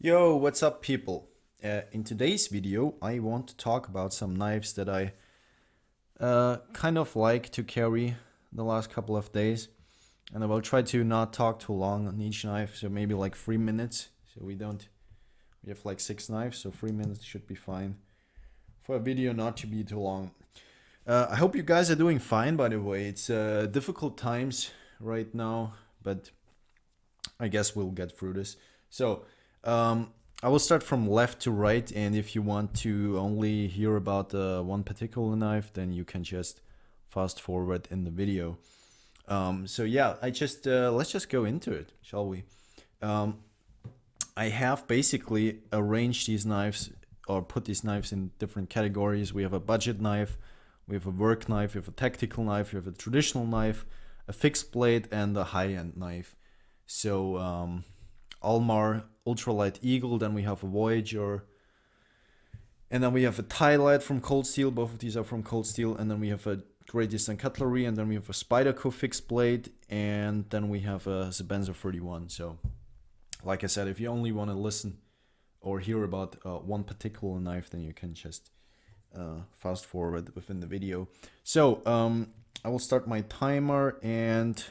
Yo, what's up, people? In today's video, I want to talk about some knives that I kind of like to carry the last couple of days. And I will try to not talk too long on each knife, so maybe like 3 minutes. So we have like 6 knives, so 3 minutes should be fine for a video not to be too long. I hope you guys are doing fine, by the way. It's difficult times right now, but I guess we'll get through this. So, I will start from left to right, and if you want to only hear about one particular knife, then you can just fast forward in the video. So yeah, I just let's just go into it, shall we? Um, I have basically arranged these knives or put these knives in different categories. We have a budget knife, we have a work knife, we have a tactical knife, we have a traditional knife, a fixed blade, and a high-end knife. So Almar Ultralight Eagle, then we have a Voyager, and then we have a Tylite from Cold Steel. Both of these are from Cold Steel, and then we have a Great Eastern Cutlery, and then we have a Spyderco fixed blade, and then we have a Sebenza 31. So, like I said, if you only want to listen or hear about one particular knife, then you can just fast forward within the video. So, I will start my timer, and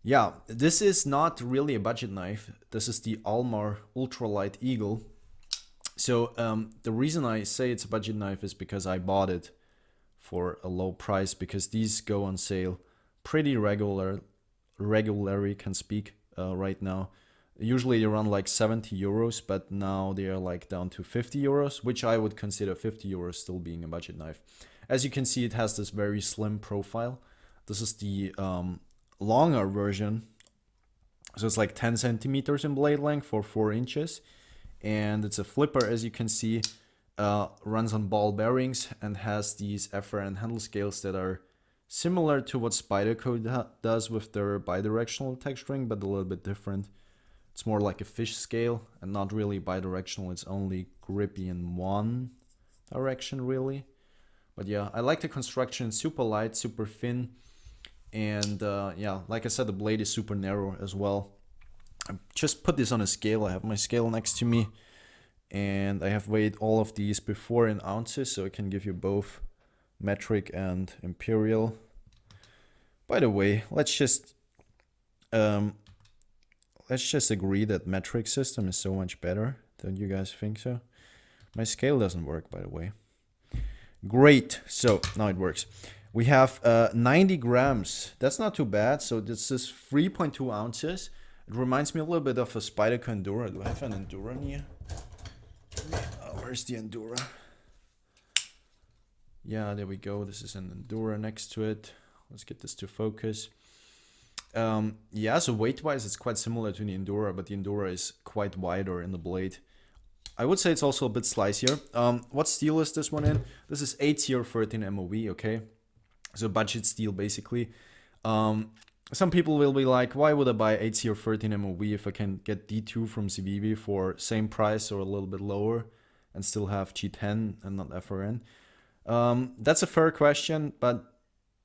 yeah, this is not really a budget knife. This is the Almar Ultralight Eagle. So the reason I say it's a budget knife is because I bought it for a low price, because these go on sale pretty regularly, can speak right now. Usually they run like 70 euros, but now they are like down to 50 euros, which I would consider 50 euros still being a budget knife. As you can see, it has this very slim profile. This is the longer version. So it's like 10 centimeters in blade length for 4 inches. And it's a flipper, as you can see, runs on ball bearings and has these FRN handle scales that are similar to what Spyderco does with their bidirectional texturing, but a little bit different. It's more like a fish scale and not really bidirectional. It's only grippy in one direction, really. But yeah, I like the construction. Super light, super thin. And yeah, like I said, the blade is super narrow as well. I just put this on a scale. I have my scale next to me, and I have weighed all of these before in ounces, so I can give you both metric and imperial. By the way, um, let's just agree that metric system is so much better. Don't you guys think so? My scale doesn't work, by the way. Great. So now it works. We have 90 grams. That's not too bad. So this is 3.2 ounces. It reminds me a little bit of a Spyderco Endura. Do I have an Endura here? Where's the Endura? Yeah, there we go. This is an Endura next to it. Let's get this to focus. Yeah, so weight-wise, it's quite similar to the Endura, but the Endura is quite wider in the blade. I would say it's also a bit slicier. What steel is this one in? This is 8CR13 MOV, okay? So budget steel, basically. Some people will be like, why would I buy 8CR13 MOV if I can get D2 from Civivi for same price or a little bit lower and still have G10 and not FRN? That's a fair question, but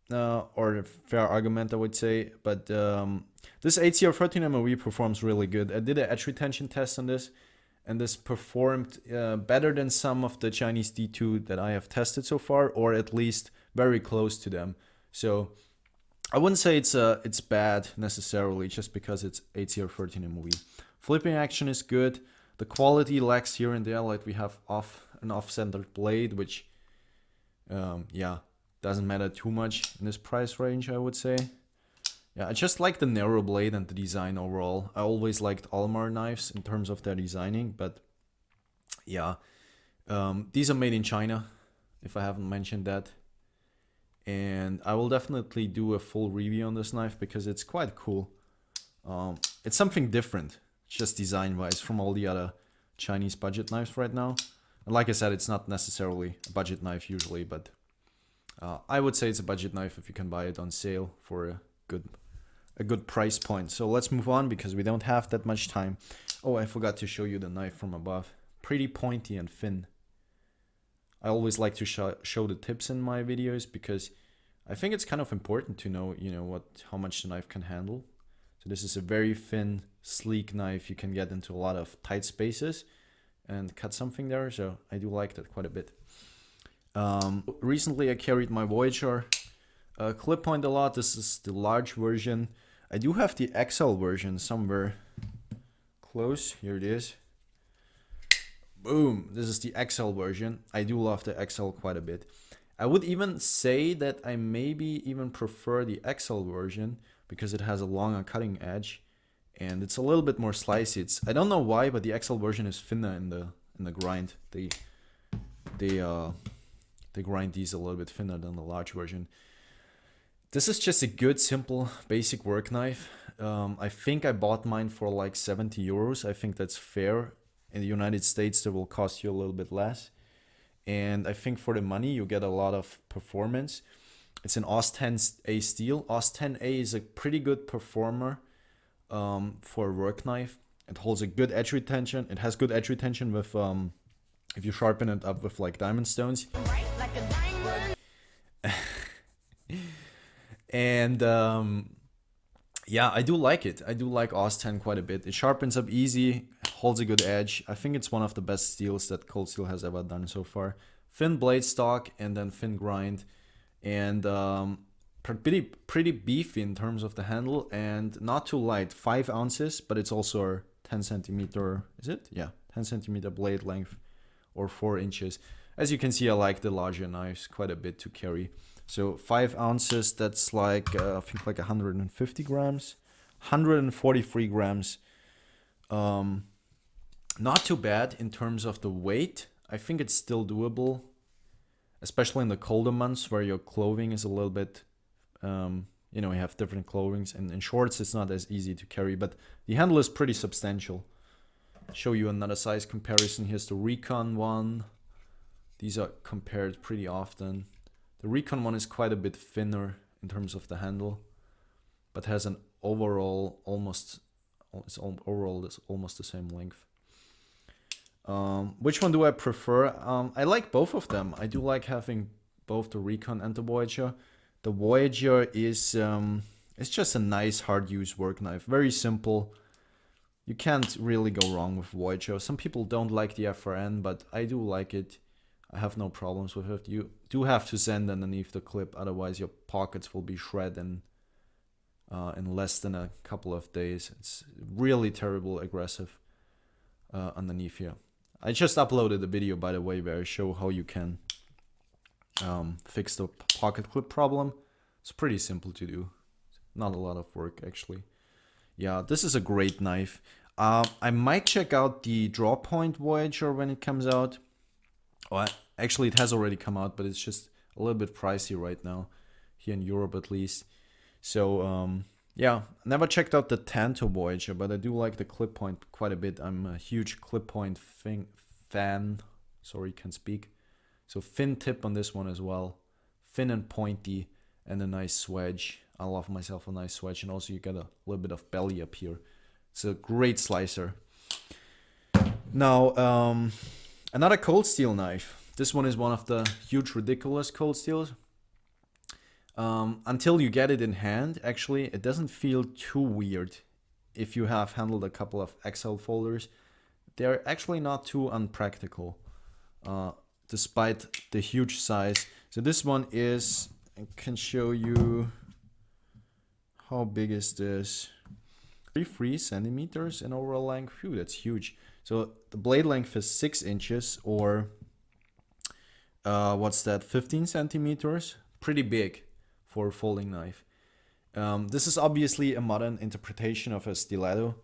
or a fair argument, I would say. But this 8CR13 MOV performs really good. I did an edge retention test on this, and this performed better than some of the Chinese D2 that I have tested so far, or at least very close to them. So I wouldn't say it's bad necessarily, just because it's 8CR13 MOV. Flipping action is good. The quality lacks here and there, like we have an off-centered blade, which yeah, doesn't matter too much in this price range, I would say. Yeah, I just like the narrow blade and the design overall. I always liked Almar knives in terms of their designing, but yeah, these are made in China, if I haven't mentioned that. And I will definitely do a full review on this knife because it's quite cool. It's something different, just design-wise, from all the other Chinese budget knives right now. And like I said, it's not necessarily a budget knife usually, but I would say it's a budget knife if you can buy it on sale for a good price point. So let's move on because we don't have that much time. Oh, I forgot to show you the knife from above. Pretty pointy and thin. I always like to show the tips in my videos because I think it's kind of important to know, how much the knife can handle. So this is a very thin sleek knife. You can get into a lot of tight spaces and cut something there, so I do like that quite a bit. Recently I carried my Voyager clip point a lot. This is the large version. I do have the XL version somewhere close. Here it is. Boom, this is the XL version. I do love the XL quite a bit. I would even say that I maybe even prefer the XL version because it has a longer cutting edge and it's a little bit more slicey. I don't know why, but the XL version is thinner in the grind. They grind these a little bit thinner than the large version. This is just a good, simple, basic work knife. I think I bought mine for like 70 euros. I think that's fair. In the United States, they will cost you a little bit less. And I think for the money, you get a lot of performance. It's an AUS 10A steel. AUS 10A is a pretty good performer for a work knife. It holds a good edge retention. It has good edge retention with if you sharpen it up with like diamond stones. Right, like a diamond. And yeah, I do like it. I do like AUS 10 quite a bit. It sharpens up easy, holds a good edge. I think it's one of the best steels that Cold Steel has ever done so far. Thin blade stock and then thin grind. And pretty beefy in terms of the handle and not too light. 5 ounces, but it's also 10 centimeter, is it? Yeah, 10 centimeter blade length or 4 inches. As you can see, I like the larger knives quite a bit to carry. So 5 ounces, that's like, I think like 150 grams, 143 grams. Not too bad in terms of the weight. I think it's still doable, especially in the colder months where your clothing is a little bit, you know, you have different clothings, and in shorts it's not as easy to carry, but the handle is pretty substantial. I'll show you another size comparison. Here's the Recon one. These are compared pretty often. The Recon one is quite a bit thinner in terms of the handle, but has an overall almost the same length. Which one do I prefer? I like both of them. I do like having both the Recon and the Voyager. The Voyager is it's just a nice hard use work knife. Very simple. You can't really go wrong with Voyager. Some people don't like the FRN, but I do like it. I have no problems with it. You do have to sand underneath the clip, otherwise your pockets will be shredded in less than a couple of days. It's really terrible aggressive underneath here. I just uploaded a video, by the way, where I show how you can fix the pocket clip problem. It's pretty simple to do. Not a lot of work, actually. Yeah, this is a great knife. I might check out the Drawpoint Voyager when it comes out. Oh, actually, it has already come out, but it's just a little bit pricey right now, here in Europe at least. So, yeah, never checked out the Tanto Voyager, but I do like the clip point quite a bit. I'm a huge clip point fan. Sorry, can't speak. So thin tip on this one as well. Thin and pointy and a nice swedge. I love myself a nice swedge, and also you get a little bit of belly up here. It's a great slicer. Now, another Cold Steel knife. This one is one of the huge, ridiculous Cold Steels. Until you get it in hand, actually, it doesn't feel too weird if you have handled a couple of XL folders. They're actually not too unpractical, despite the huge size. So this one is, I can show you, how big is this? 33 centimeters in overall length. Phew, that's huge. So the blade length is 6 inches, or what's that, 15 centimeters? Pretty big for a folding knife. This is obviously a modern interpretation of a stiletto,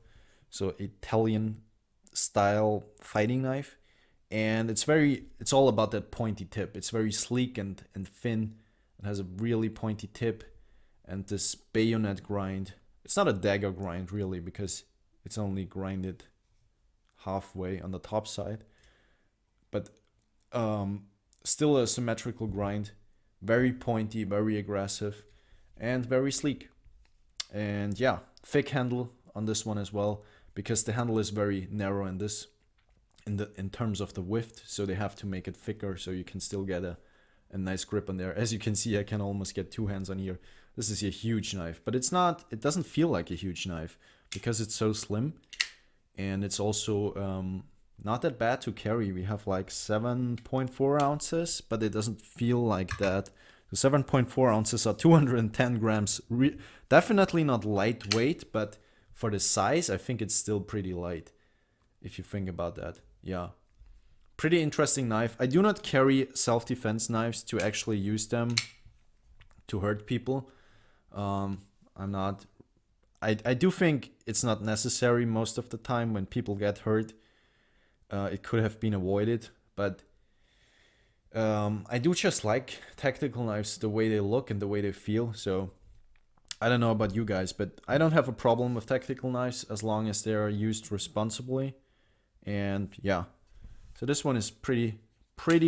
so Italian style fighting knife, and it's all about that pointy tip. It's very sleek and thin. It has a really pointy tip and this bayonet grind. It's not a dagger grind really, because it's only grinded halfway on the top side, but still a symmetrical grind. Very pointy, very aggressive, and very sleek. And yeah, thick handle on this one as well, because the handle is very narrow in this, in terms of the width, so they have to make it thicker so you can still get a nice grip on there. As you can see, I can almost get 2 hands on here. This is a huge knife, but it doesn't feel like a huge knife, because it's so slim, and it's also not that bad to carry. We have like 7.4 ounces, but it doesn't feel like that. The 7.4 ounces are 210 grams. Definitely not lightweight, but for the size, I think it's still pretty light, if you think about that. Yeah. Pretty interesting knife. I do not carry self-defense knives to actually use them to hurt people. I do think it's not necessary most of the time when people get hurt. It could have been avoided, but I do just like tactical knives, the way they look and the way they feel. So I don't know about you guys, but I don't have a problem with tactical knives as long as they are used responsibly. And yeah, so this one is pretty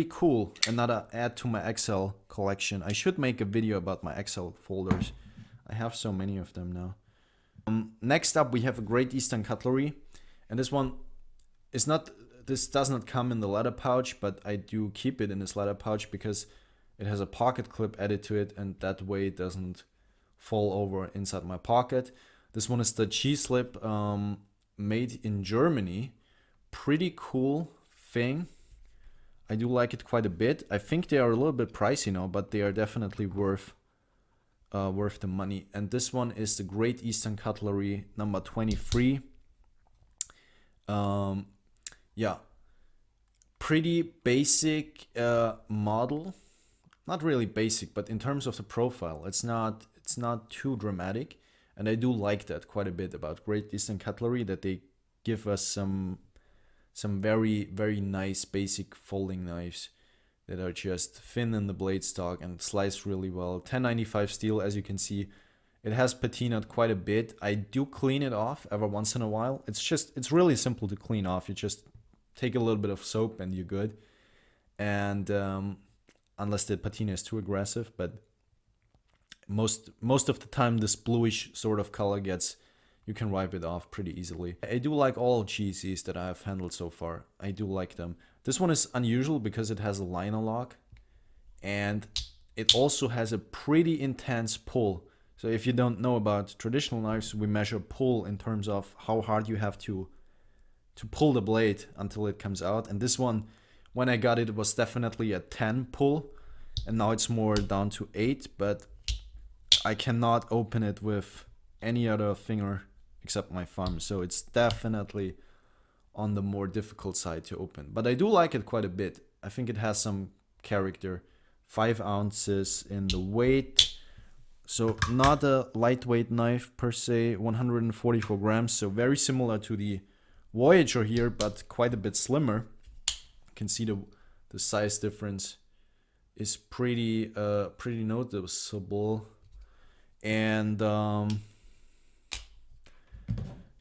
cool. Another add to my Excel collection. I should make a video about my Excel folders. I have so many of them now. Next up, we have a Great Eastern Cutlery, and this one is not. This does not come in the leather pouch, but I do keep it in this leather pouch because it has a pocket clip added to it, and that way it doesn't fall over inside my pocket. This one is the G-Slip, made in Germany. Pretty cool thing. I do like it quite a bit. I think they are a little bit pricey now, but they are definitely worth the money. And this one is the Great Eastern Cutlery number 23. Yeah, pretty basic model. Not really basic, but in terms of the profile, it's not too dramatic, and I do like that quite a bit about Great Eastern Cutlery, that they give us some very, very nice basic folding knives that are just thin in the blade stock and slice really well. 1095 steel, as you can see. It has patinaed quite a bit. I do clean it off every once in a while. It's really simple to clean off. You just take a little bit of soap and you're good. And unless the patina is too aggressive, but most of the time this bluish sort of color you can wipe it off pretty easily. I do like all GECs that I have handled so far. I do like them. This one is unusual because it has a liner lock, and it also has a pretty intense pull. So if you don't know about traditional knives, we measure pull in terms of how hard you have to pull the blade until it comes out. And this one, when I got it, it was definitely a 10 pull, and now it's more down to 8, but I cannot open it with any other finger except my thumb, so it's definitely on the more difficult side to open. But I do like it quite a bit. I think it has some character. 5 ounces in the weight, so not a lightweight knife per se. 144 grams, so very similar to the Voyager here, but quite a bit slimmer. You can see the size difference is pretty noticeable. And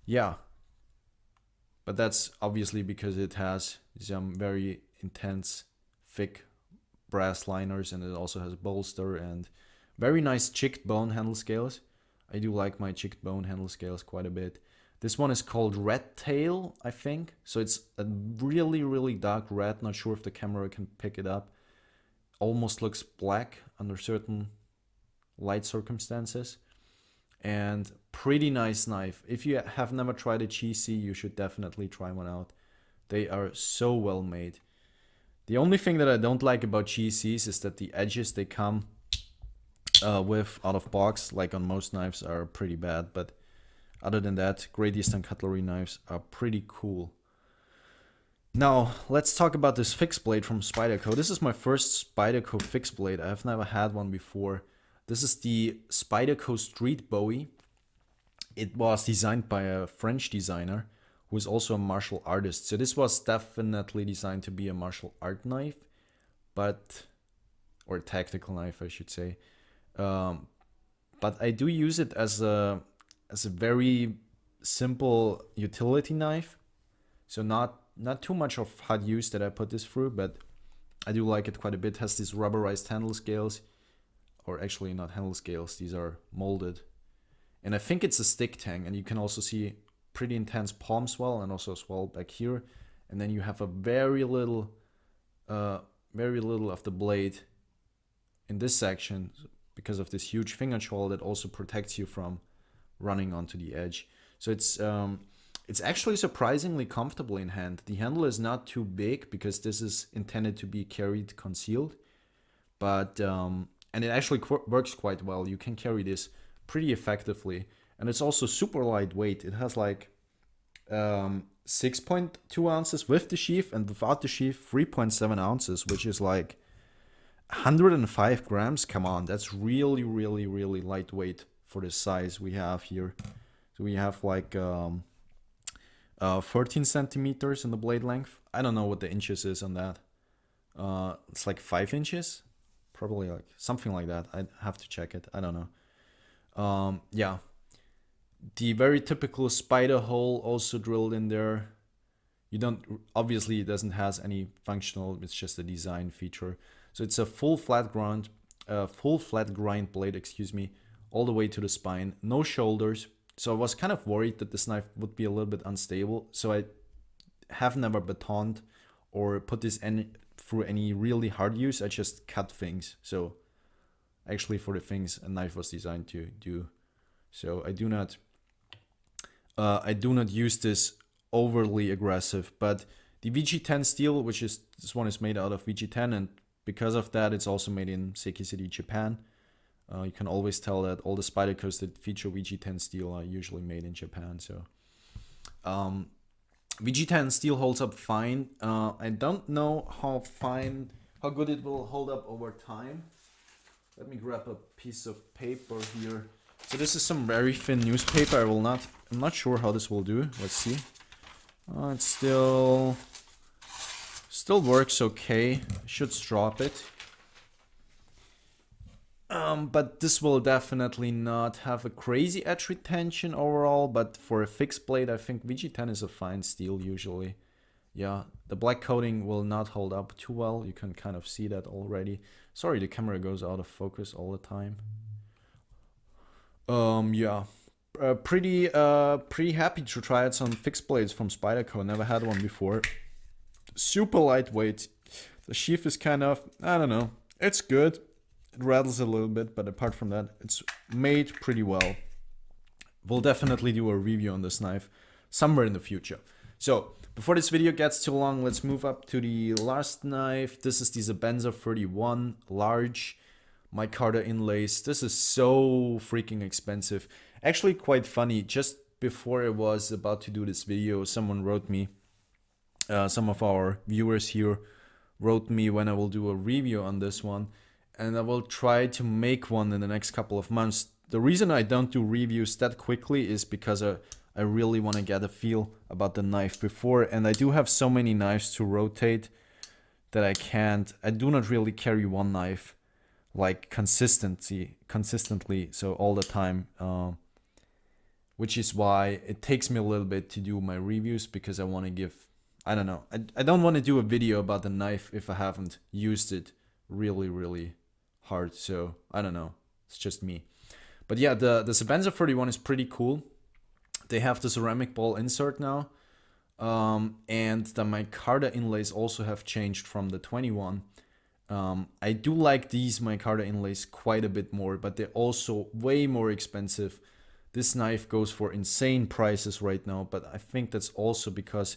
yeah, but that's obviously because it has some very intense, thick brass liners, and it also has a bolster and very nice chicked bone handle scales. I do like my chicked bone handle scales quite a bit. This one is called Red Tail, I think. So it's a really, really dark red. Not sure if the camera can pick it up. Almost looks black under certain light circumstances. And pretty nice knife. If you have never tried a GC, you should definitely try one out. They are so well made. The only thing that I don't like about GCs is that the edges they come with out of box, like on most knives, are pretty bad. But other than that, Great Eastern Cutlery knives are pretty cool. Now, let's talk about this fixed blade from Spyderco. This is my first Spyderco fixed blade. I have never had one before. This is the Spyderco Street Bowie. It was designed by a French designer who is also a martial artist. So this was definitely designed to be a martial art knife, or tactical knife, I should say. But I do use it as a very simple utility knife. So not too much of hard use that I put this through, but I do like it quite a bit. It has these rubberized handle scales. Or actually not handle scales, these are molded. And I think it's a stick tang, and you can also see pretty intense palm swell and also swell back here. And then you have a very little of the blade in this section because of this huge finger choil that also protects you from running onto the edge. So it's actually surprisingly comfortable in hand. The handle is not too big because this is intended to be carried concealed, but and it actually works quite well. You can carry this pretty effectively, and it's also super lightweight. It has like 6.2 ounces with the sheath, and without the sheath 3.7 ounces, which is like 105 grams. Come on, that's really really lightweight for the size we have here. So we have like 13 centimeters in the blade length. I don't know what the inches is on that. It's like 5 inches, probably, like something like that. I'd have to check it. I don't know. Yeah, the very typical spider hole also drilled in there. You don't, obviously it doesn't has any functional, it's just a design feature. So it's a full flat grind blade, excuse me, all the way to the spine, no shoulders. So I was kind of worried that this knife would be a little bit unstable. So I have never batoned or put this through any really hard use. I just cut things. So actually for the things a knife was designed to do. So I do not use this overly aggressive, but the VG10 steel, which is, this one is made out of VG10, and because of that it's also made in Seiki City, Japan. You can always tell that all the Spydercos that feature VG10 steel are usually made in Japan. So VG10 steel holds up fine. I don't know how good it will hold up over time. Let me grab a piece of paper here. So this is some very thin newspaper. I'm not sure how this will do. Let's see. It still works okay. I should strop it. But this will definitely not have a crazy edge retention overall, but for a fixed blade, I think VG10 is a fine steel usually. Yeah, the black coating will not hold up too well. You can kind of see that already. Sorry, the camera goes out of focus all the time. Yeah, pretty happy to try out some fixed blades from Spyderco. Never had one before. Super lightweight. The sheath is kind of, I don't know, it's good. It rattles a little bit, but apart from that, it's made pretty well. We'll definitely do a review on this knife somewhere in the future. So, before this video gets too long, let's move up to the last knife. This is the Zabenza 31 large micarta inlays. This is so freaking expensive. Actually quite funny. Just before I was about to do this video, someone wrote me, some of our viewers here wrote me when I will do a review on this one. And I will try to make one in the next couple of months. The reason I don't do reviews that quickly is because I really want to get a feel about the knife before. And I do have so many knives to rotate that I do not really carry one knife like consistently, so all the time. Which is why it takes me a little bit to do my reviews, because I want to give, I don't know. I don't want to do a video about the knife if I haven't used it really hard. So I don't know, it's just me. But yeah, the Zabenza 31 is pretty cool. They have the ceramic ball insert now, and the micarta inlays also have changed from the 21. I do like these micarta inlays quite a bit more, but they're also way more expensive. This knife goes for insane prices right now, but I think that's also because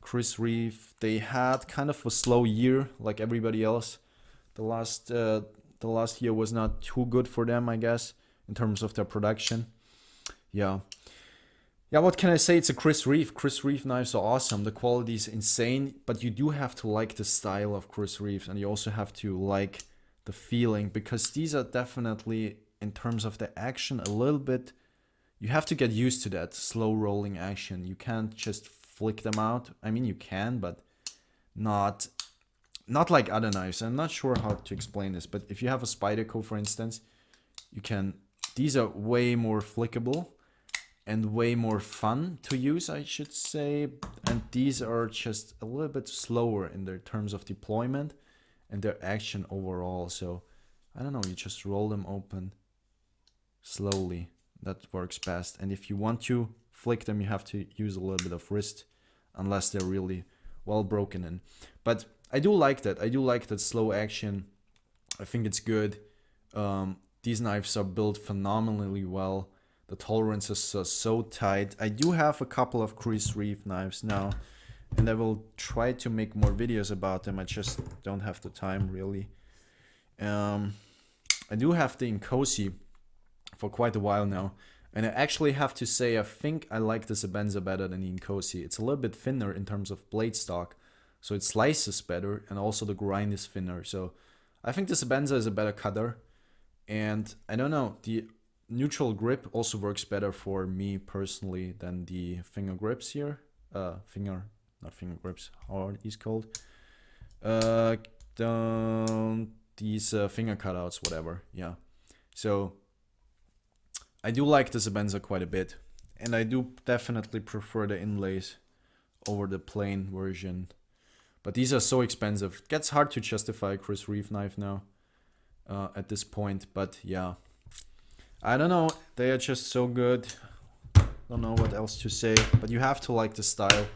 Chris Reeve, they had kind of a slow year like everybody else. The last year was not too good for them, I guess, in terms of their production. Yeah, what can I say? It's a Chris Reeve. Chris Reeve knives are awesome. The quality is insane, but you do have to like the style of Chris Reeves, and you also have to like the feeling, because these are definitely, in terms of the action, a little bit, you have to get used to that slow rolling action. You can't just flick them out. I mean, you can, but not like other knives. I'm not sure how to explain this, but if you have a Spyderco, for instance, you can, these are way more flickable and way more fun to use, I should say. And these are just a little bit slower in their terms of deployment and their action overall. So I don't know, you just roll them open slowly. That works best. And if you want to flick them, you have to use a little bit of wrist, unless they're really well broken in. But I do like that. I do like that slow action. I think it's good. These knives are built phenomenally well. The tolerances are so tight. I do have a couple of Chris Reeve knives now, and I will try to make more videos about them. I just don't have the time really. I do have the Inkosi for quite a while now, and I actually have to say I think I like the Sebenza better than the Inkosi. It's a little bit thinner in terms of blade stock, so it slices better, and also the grind is thinner. So I think the Sebenza is a better cutter, and I don't know, the neutral grip also works better for me personally than the finger grips here. Not finger grips, how are these called? These finger cutouts, whatever, yeah. So I do like the Sebenza quite a bit, and I do definitely prefer the inlays over the plain version. But these are so expensive. It gets hard to justify a Chris Reeve knife now at this point, but yeah. I don't know, they are just so good. Don't know what else to say, but you have to like the style.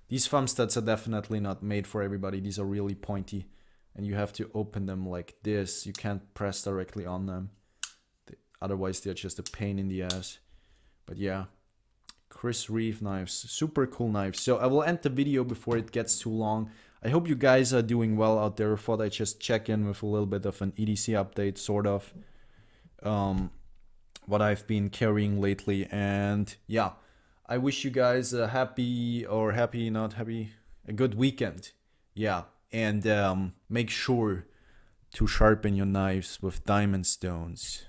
These thumb studs are definitely not made for everybody. These are really pointy, and you have to open them like this. You can't press directly on them. Otherwise, they're just a pain in the ass. But yeah, Chris Reeve knives, super cool knives. So I will end the video before it gets too long. I hope you guys are doing well out there. Thought I'd just check in with a little bit of an EDC update, sort of. What I've been carrying lately, and yeah, I wish you guys a good weekend. Yeah, and make sure to sharpen your knives with diamond stones.